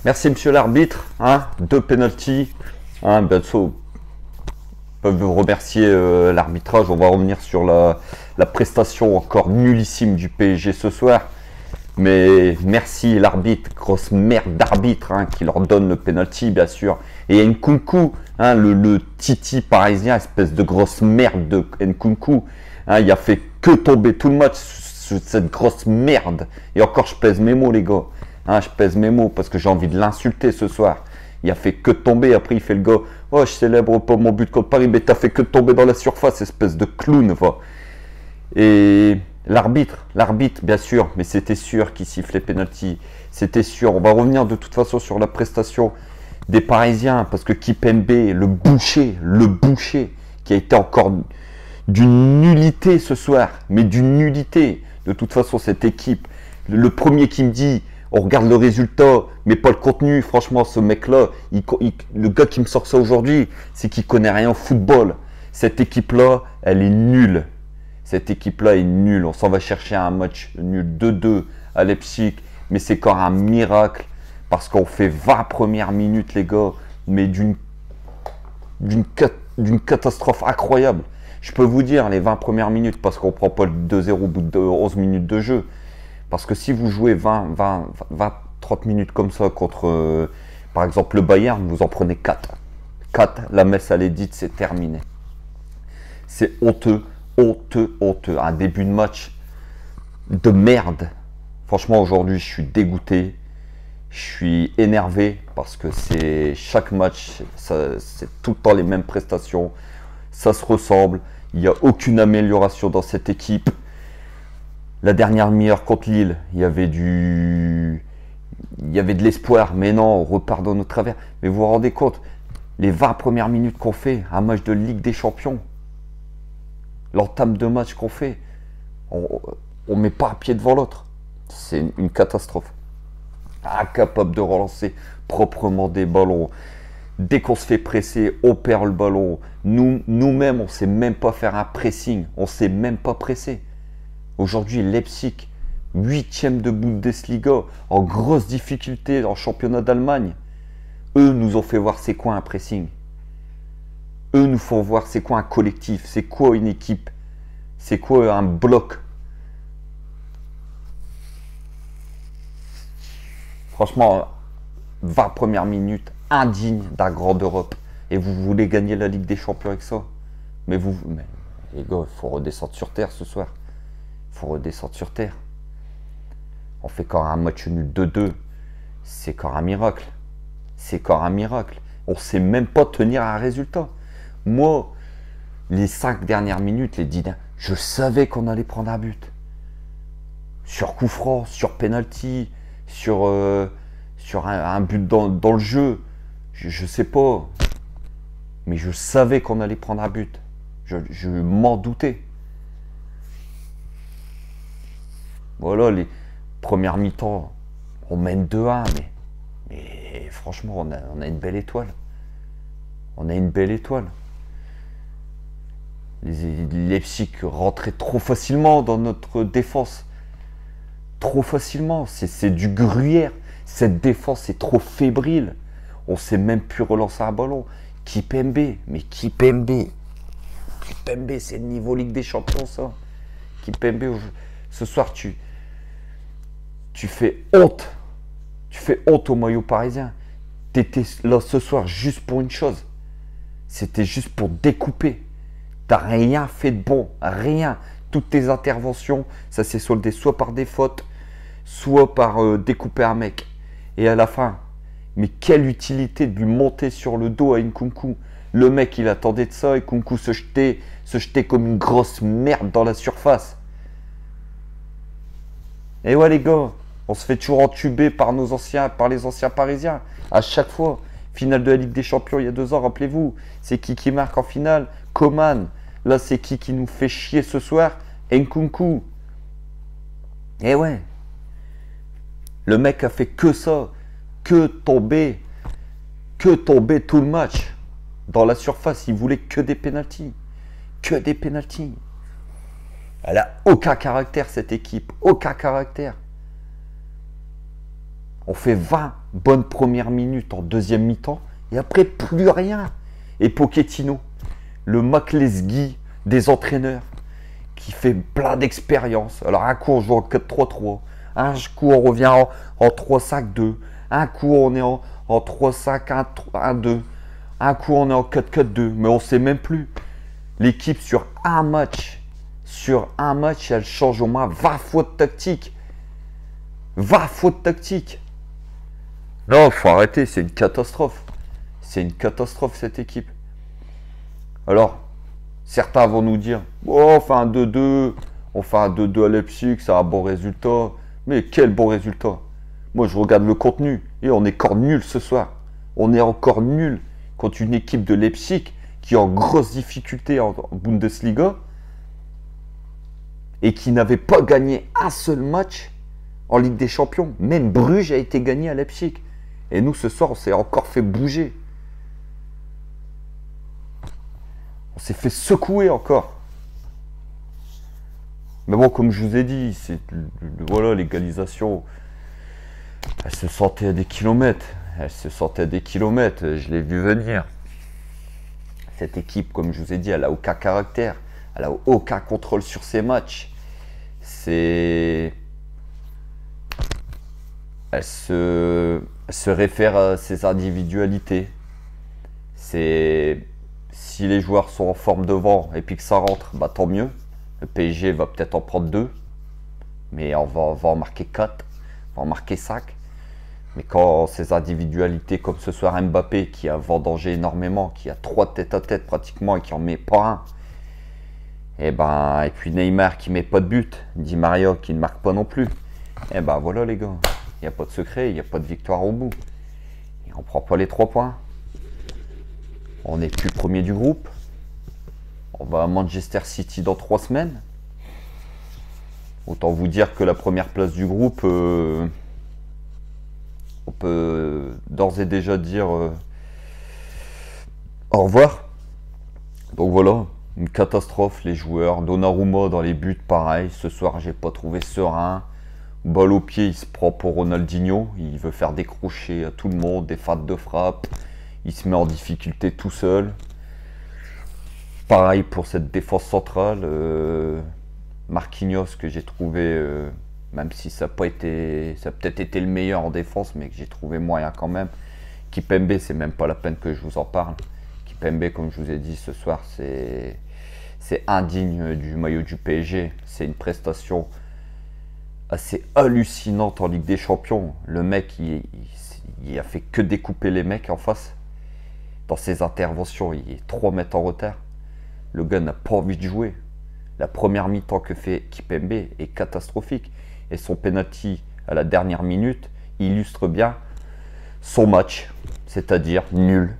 Merci, monsieur l'arbitre. Hein, deux pénaltys. Hein, bientôt, peuvent vous remercier l'arbitrage. On va revenir sur la prestation encore nullissime du PSG ce soir. Mais merci l'arbitre, grosse merde d'arbitre hein, qui leur donne le penalty bien sûr. Et Nkunku, hein, le Titi parisien, espèce de grosse merde de Nkunku. Hein, il a fait que tomber tout le match, cette grosse merde. Et encore je pèse mes mots les gars. Hein, je pèse mes mots parce que j'ai envie de l'insulter ce soir. Il a fait que tomber, après il fait le gars. Oh je célèbre pas mon but contre Paris, mais t'as fait que tomber dans la surface, espèce de clown va. Et l'arbitre, bien sûr, mais c'était sûr qu'il sifflait penalty. C'était sûr. On va revenir de toute façon sur la prestation des Parisiens, parce que Kipembe, le boucher, qui a été encore d'une nullité ce soir, mais d'une nullité. De toute façon, cette équipe, le premier qui me dit, on regarde le résultat, mais pas le contenu, franchement, ce mec-là, le gars qui me sort ça aujourd'hui, c'est qu'il connaît rien au football. Cette équipe-là, elle est nulle. Cette équipe-là est nulle. On s'en va chercher un match nul 2-2 à Leipzig. Mais c'est encore un miracle. Parce qu'on fait 20 premières minutes, les gars. Mais d'une catastrophe incroyable. Je peux vous dire, les 20 premières minutes, parce qu'on ne prend pas le 2-0 au bout de 11 minutes de jeu. Parce que si vous jouez 30 minutes comme ça contre, par exemple, le Bayern, vous en prenez 4. 4, la messe elle est dite, c'est terminé. C'est honteux. Honteux. Un début de match de merde. Franchement, aujourd'hui, je suis dégoûté. Je suis énervé parce que c'est chaque match, c'est tout le temps les mêmes prestations. Ça se ressemble. Il n'y a aucune amélioration dans cette équipe. La dernière demi-heure contre Lille, il y avait de l'espoir. Mais non, on repart dans nos travers. Mais vous vous rendez compte, les 20 premières minutes qu'on fait, un match de Ligue des Champions, l'entame de match qu'on fait, on ne met pas un pied devant l'autre. C'est une catastrophe. Incapable de relancer proprement des ballons. Dès qu'on se fait presser, on perd le ballon. Nous-mêmes, on ne sait même pas faire un pressing. On ne sait même pas presser. Aujourd'hui, Leipzig, 8e de Bundesliga, en grosse difficulté en championnat d'Allemagne. Eux nous ont fait voir c'est quoi un pressing. Eux nous font voir c'est quoi un collectif, c'est quoi une équipe, c'est quoi un bloc. Franchement, 20 premières minutes, indigne d'un grand d'Europe. Et vous voulez gagner la Ligue des Champions avec ça? Mais les gars, il faut redescendre sur terre ce soir. Il faut redescendre sur terre. On fait encore un match nul 2-2. C'est encore un miracle. C'est encore un miracle. On ne sait même pas tenir un résultat. Moi, les 5 dernières minutes, les 10 dernières, je savais qu'on allait prendre un but. Sur coup franc, sur penalty, sur un but dans le jeu. Je sais pas. Mais je savais qu'on allait prendre un but. Je m'en doutais. Voilà, les premières mi-temps, on mène 2-1, mais franchement, on a une belle étoile. On a une belle étoile. Les Leipzig rentraient trop facilement dans notre défense. Trop facilement. C'est du gruyère. Cette défense est trop fébrile. On ne sait même plus relancer un ballon. Kipembe. Mais Kipembe. Kipembe, c'est le niveau Ligue des Champions, ça. Kipembe, ce soir, tu fais honte. Tu fais honte au maillot parisien. Tu étais là ce soir juste pour une chose. C'était juste pour découper. Tu n'as rien fait de bon. Rien. Toutes tes interventions, ça s'est soldé soit par des fautes, soit par découper un mec. Et à la fin, mais quelle utilité de lui monter sur le dos à Nkunku. Le mec, il attendait de ça et Nkunku se jetait comme une grosse merde dans la surface. Et ouais les gars, on se fait toujours entuber par les anciens parisiens. À chaque fois, finale de la Ligue des Champions il y a 2 ans, rappelez-vous, c'est qui marque en finale? Coman. Là, c'est qui nous fait chier ce soir? Nkunku. Et ouais. Le mec a fait que ça. Que tomber tout le match. Dans la surface, il voulait que des pénaltys. Que des pénaltys. Elle a aucun caractère, cette équipe. Aucun caractère. On fait 20 bonnes premières minutes en deuxième mi-temps et après plus rien. Et Pochettino, le McLesguy des entraîneurs, qui fait plein d'expérience. Alors un coup on joue en 4-3-3, un coup on revient en 3-5-2, un coup on est en 3-5-1-2, un coup on est en 4-4-2, mais on ne sait même plus. L'équipe sur un match, elle change au moins 20 fois de tactique. 20 fois de tactique. Non, faut arrêter, c'est une catastrophe. C'est une catastrophe cette équipe. Alors, certains vont nous dire, oh, on fait un 2-2, on fait un 2-2 à Leipzig, c'est un bon résultat. Mais quel bon résultat. Moi, je regarde le contenu et on est encore nul ce soir. On est encore nul contre une équipe de Leipzig qui est en grosse difficulté en Bundesliga et qui n'avait pas gagné un seul match en Ligue des Champions. Même Bruges a été gagné à Leipzig. Et nous, ce soir, on s'est encore fait bouger. On s'est fait secouer encore. Mais bon, comme je vous ai dit, voilà, l'égalisation, elle se sentait à des kilomètres. Elle se sentait à des kilomètres. Je l'ai vu venir. Cette équipe, comme je vous ai dit, elle n'a aucun caractère. Elle n'a aucun contrôle sur ses matchs. Elle se réfère à ses individualités. Si les joueurs sont en forme devant et puis que ça rentre, bah tant mieux. Le PSG va peut-être en prendre 2, mais on va en marquer 4, on va en marquer 5. Mais quand ces individualités comme ce soir Mbappé qui a vendangé énormément, qui a 3 tête-à-tête pratiquement et qui en met pas un, et puis Neymar qui met pas de but, Di Maria qui ne marque pas non plus, et ben voilà les gars, il n'y a pas de secret, il n'y a pas de victoire au bout. Et on prend pas les 3 points. On n'est plus premier du groupe. On va à Manchester City dans 3 semaines. Autant vous dire que la première place du groupe, on peut d'ores et déjà dire au revoir. Donc voilà, une catastrophe. Les joueurs, Donnarumma dans les buts, pareil. Ce soir, j'ai pas trouvé serein. Balle au pied, il se prend pour Ronaldinho. Il veut faire des crochets à tout le monde, des feintes de frappe. Il se met en difficulté tout seul. Pareil pour cette défense centrale. Marquinhos que j'ai trouvé, même si ça a peut-être été le meilleur en défense, mais que j'ai trouvé moyen quand même. Kimpembe, c'est même pas la peine que je vous en parle. Kimpembe, comme je vous ai dit ce soir, c'est indigne du maillot du PSG. C'est une prestation assez hallucinante en Ligue des Champions. Le mec, il a fait que découper les mecs en face. Dans ses interventions, il est 3 mètres en retard. Le gars n'a pas envie de jouer. La première mi-temps que fait Kimpembe est catastrophique. Et son penalty à la dernière minute illustre bien son match, c'est-à-dire nul.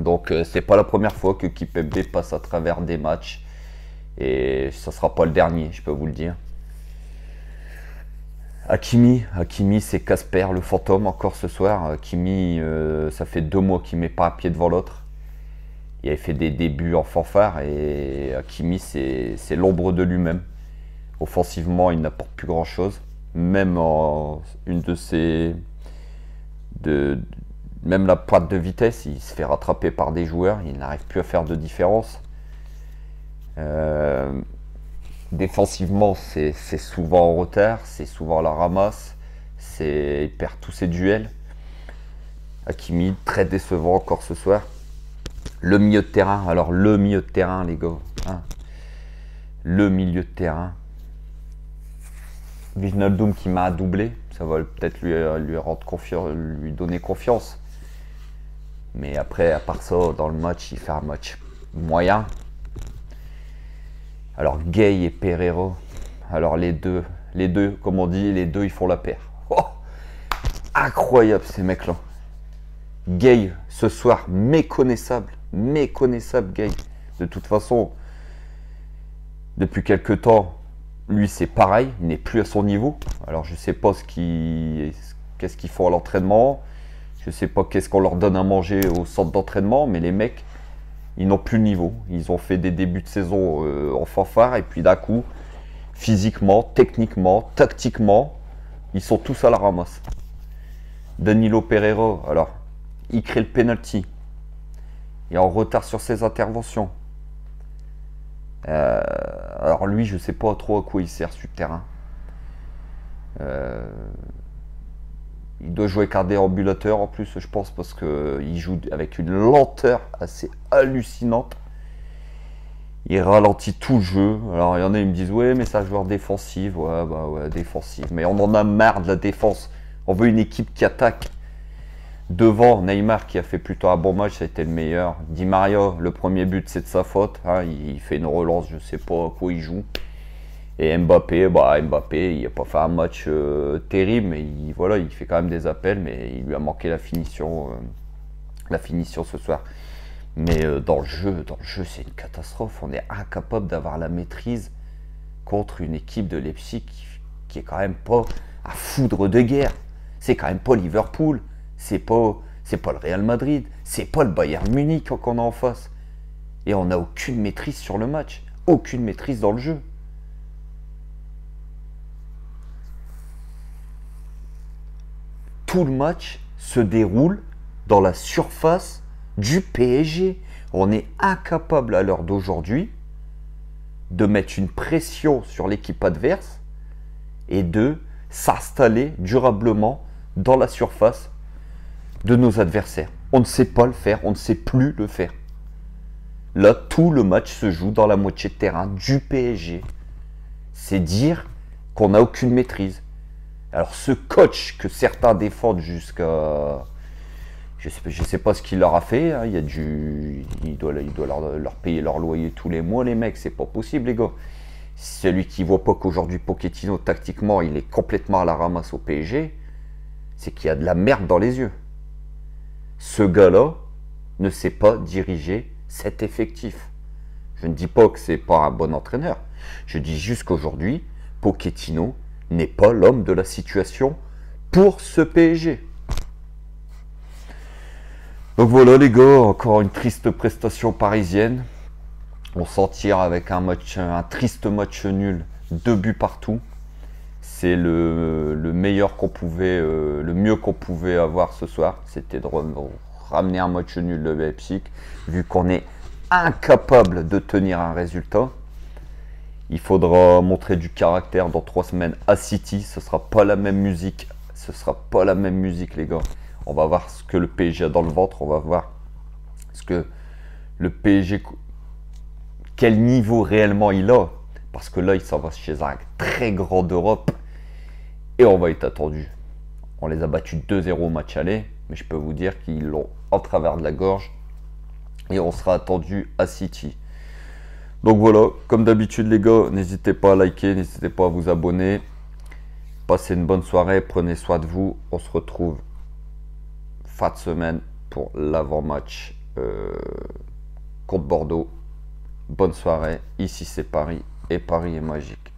Donc c'est pas la première fois que Kimpembe passe à travers des matchs. Et ça sera pas le dernier, je peux vous le dire. Hakimi, c'est Casper, le fantôme, encore ce soir. Hakimi, ça fait 2 mois qu'il met pas un pied devant l'autre. Il avait fait des débuts en fanfare et Hakimi, c'est l'ombre de lui-même. Offensivement, il n'apporte plus grand-chose. Même même la pointe de vitesse, il se fait rattraper par des joueurs. Il n'arrive plus à faire de différence. Défensivement, c'est souvent en retard, c'est souvent à la ramasse, il perd tous ses duels. Hakimi, très décevant encore ce soir. Le milieu de terrain, alors le milieu de terrain les gars, hein. Le milieu de terrain. Wijnaldum qui m'a doublé, ça va peut-être lui donner confiance. Mais après, à part ça, dans le match, il fait un match moyen. Alors Gay et Pereiro, alors les deux, comme on dit, les deux ils font la paire. Oh, incroyable ces mecs-là. Gay ce soir méconnaissable Gay. De toute façon, depuis quelques temps, lui c'est pareil, il n'est plus à son niveau. Alors je sais pas qu'est-ce qu'ils font à l'entraînement, je sais pas qu'est-ce qu'on leur donne à manger au centre d'entraînement, mais les mecs, ils n'ont plus le niveau. Ils ont fait des débuts de saison en fanfare et puis d'un coup, physiquement, techniquement, tactiquement, ils sont tous à la ramasse. Danilo Pereira, alors, il crée le penalty. Il est en retard sur ses interventions. Alors lui, je sais pas trop à quoi il sert sur le terrain. Il doit jouer quart déambulateur en plus, je pense, parce qu'il joue avec une lenteur assez hallucinante. Il ralentit tout le jeu. Alors il y en a, ils me disent, ouais, mais c'est un joueur défensif. Ouais, bah ouais, défensif. Mais on en a marre de la défense. On veut une équipe qui attaque. Devant, Neymar qui a fait plutôt un bon match, ça a été le meilleur. Di Maria, le premier but, c'est de sa faute. Hein, il fait une relance, je sais pas à quoi il joue. Et Mbappé, il n'a pas fait un match terrible, mais voilà, il fait quand même des appels, mais il lui a manqué la finition ce soir. Mais dans le jeu, c'est une catastrophe. On est incapable d'avoir la maîtrise contre une équipe de Leipzig qui est quand même pas à foudre de guerre. C'est quand même pas Liverpool. C'est pas le Real Madrid, c'est pas le Bayern Munich qu'on a en face. Et on n'a aucune maîtrise sur le match, aucune maîtrise dans le jeu. Tout le match se déroule dans la surface du PSG. On est incapable à l'heure d'aujourd'hui de mettre une pression sur l'équipe adverse et de s'installer durablement dans la surface de nos adversaires. On ne sait pas le faire, on ne sait plus le faire. Là, tout le match se joue dans la moitié de terrain du PSG. C'est dire qu'on n'a aucune maîtrise. Alors ce coach que certains défendent jusqu'à... Je sais pas ce qu'il leur a fait. Hein. Il doit leur payer leur loyer tous les mois, les mecs. C'est pas possible, les gars. Celui qui voit pas qu'aujourd'hui Pochettino, tactiquement, il est complètement à la ramasse au PSG, c'est qu'il y a de la merde dans les yeux. Ce gars-là ne sait pas diriger cet effectif. Je ne dis pas que c'est pas un bon entraîneur. Je dis juste qu'aujourd'hui, Pochettino n'est pas l'homme de la situation pour ce PSG. Donc voilà les gars, encore une triste prestation parisienne. On s'en tire avec un triste match nul, 2 buts partout. C'est le meilleur qu'on pouvait, le mieux qu'on pouvait avoir ce soir. C'était de ramener un match nul de Leipzig, vu qu'on est incapable de tenir un résultat. Il faudra montrer du caractère dans 3 semaines à City. Ce sera pas la même musique. Ce sera pas la même musique, les gars. On va voir ce que le PSG a dans le ventre. On va voir ce que le PSG, quel niveau réellement il a. Parce que là, il s'en va chez un très grand d'Europe. Et on va être attendu. On les a battus 2-0 au match aller. Mais je peux vous dire qu'ils l'ont en travers de la gorge. Et on sera attendu à City. Donc voilà, comme d'habitude les gars, n'hésitez pas à liker, n'hésitez pas à vous abonner. Passez une bonne soirée, prenez soin de vous. On se retrouve fin de semaine pour l'avant-match contre Bordeaux. Bonne soirée, ici c'est Paris et Paris est magique.